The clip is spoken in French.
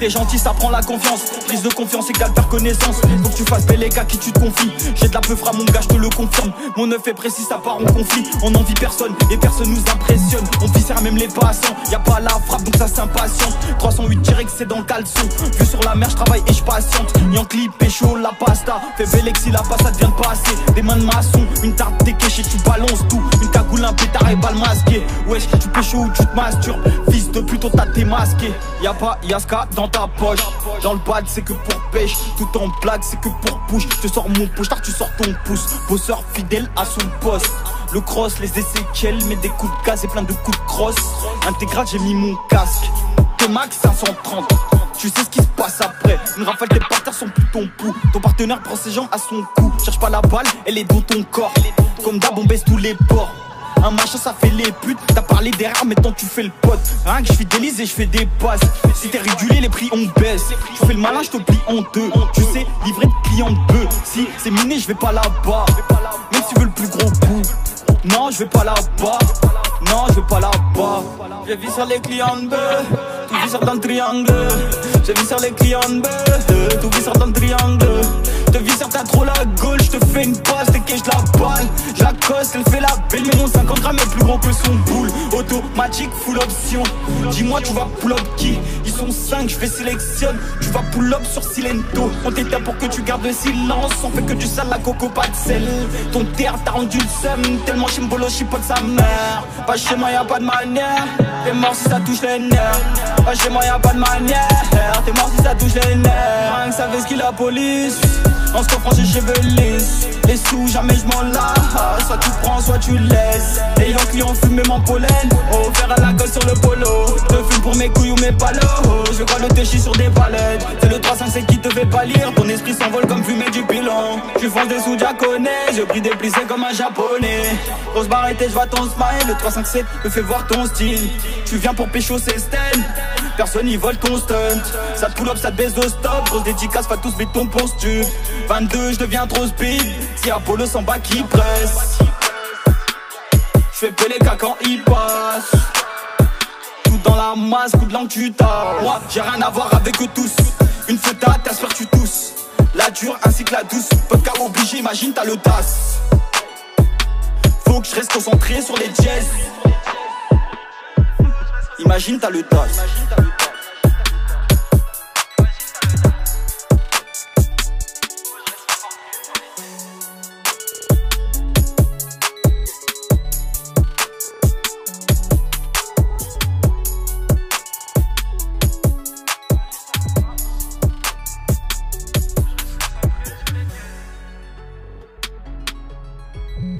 T'es gentil, ça prend la confiance. Prise de confiance égale faire connaissance. Faut que tu fasses bel état qui tu te confies. J'ai de la peu fra mon gars, je te le confirme. Mon œuf est précis, ça part en conflit. On n'envie personne et personne nous impressionne. On viscère même les passants. Y'a pas la frappe donc ça s'impatiente. 308 direct c'est dans le caleçon. Vu sur la mer, je travaille et je patiente. Yankli, pécho, la pasta. Fais Bélexi, la pasta vient de passer. Des mains de maçon, une tarte déquéchée, tu balances tout. Une cagoule, un pétard et balle masquée. Wesh, tu pécho ou tu te masturbes. Fils de pute, t'as t'es masqué. Y'a pas Yaska dans ta poche. Dans le bad c'est que pour pêche. Tout en blague c'est que pour push. Je te sors mon push, tard tu sors ton pouce. Bosseur fidèle à son poste. Le cross, les Ezekiel, met des coups de gaz et plein de coups de crosse. Intégral, j'ai mis mon casque. T-Max 530. Tu sais ce qui se passe après. Une rafale, tes partenaires sont plus ton pouls. Ton partenaire prend ses jambes à son cou. Cherche pas la balle, elle est dans ton corps. Comme d'hab, on baisse tous les ports. Un machin ça fait les putes. T'as parlé derrière maintenant tu fais le pote. Rien que je fidélise et je fais des passes. Si t'es régulé les prix on baisse. Tu fais le malin je te plie en deux. Tu sais livrer de clients de peu. Si c'est miné je vais pas là-bas. Même si tu veux le plus gros coup. Non je vais pas là-bas. Non je vais pas là-bas. J'ai vu sur les clients de bœuf. Tout vit sur dans le triangle. J'ai vu sur les clients de bœuf. Tout vit sur dans le triangle. Je te vis sur ta trop la gauche. Je te fais une passe dès que je la balle. Je la coste, elle fait la belle. Mais mon 50 grammes est plus gros que son boule. Automatique, full option. Dis-moi tu vas pull up qui? Ils sont 5, je fais sélectionne. Tu vas pull up sur Silento. On t'éteint pour que tu gardes le silence. On fait que du sale, la coco, pas de sel. Ton terre t'a rendu le seum. Tellement chimbolo, je suis pas de sa mère. Pas chez moi y'a pas de manière. T'es mort si ça touche les nerfs. Pas chez moi y'a pas de manière. T'es mort si ça touche les nerfs. Rien que ça fait ce qu'il la police. En se coffrant j'ai cheveux lisses. Les sous jamais je m'en lasse. Soit tu prends soit tu laisses. Et Yankli on fume même en pollen. Oh faire à la gueule sur le polo. Je fume pour mes couilles ou mes palos. Je crois le téchi sur des palettes. C'est le 357 qui te fait pas lire. Ton esprit s'envole comme fumée du pilon. Tu fonces des sous japonais. Je pris des plissés comme un japonais. Grosse barrette et je vois ton smile. Le 357 me fait voir ton style. Tu viens pour pécho c'est Sten. Personne y vole ton stunt. Ça te pull up, ça te baisse au stop. Grosse dédicace, pas tous béton pour stup. 22, je deviens trop speed. Si Apollo s'en bat qui presse. Je fais les cas quand il passe. Tout dans la masse, coup de langue tu tapes. Moi j'ai rien à voir avec eux tous. Une feta, t'aspires tu tousses. La dure ainsi que la douce. Vodka obligé, imagine t'as le tasse. Faut que je reste concentré sur les jazz. Imagine t'as le tasse. Mm.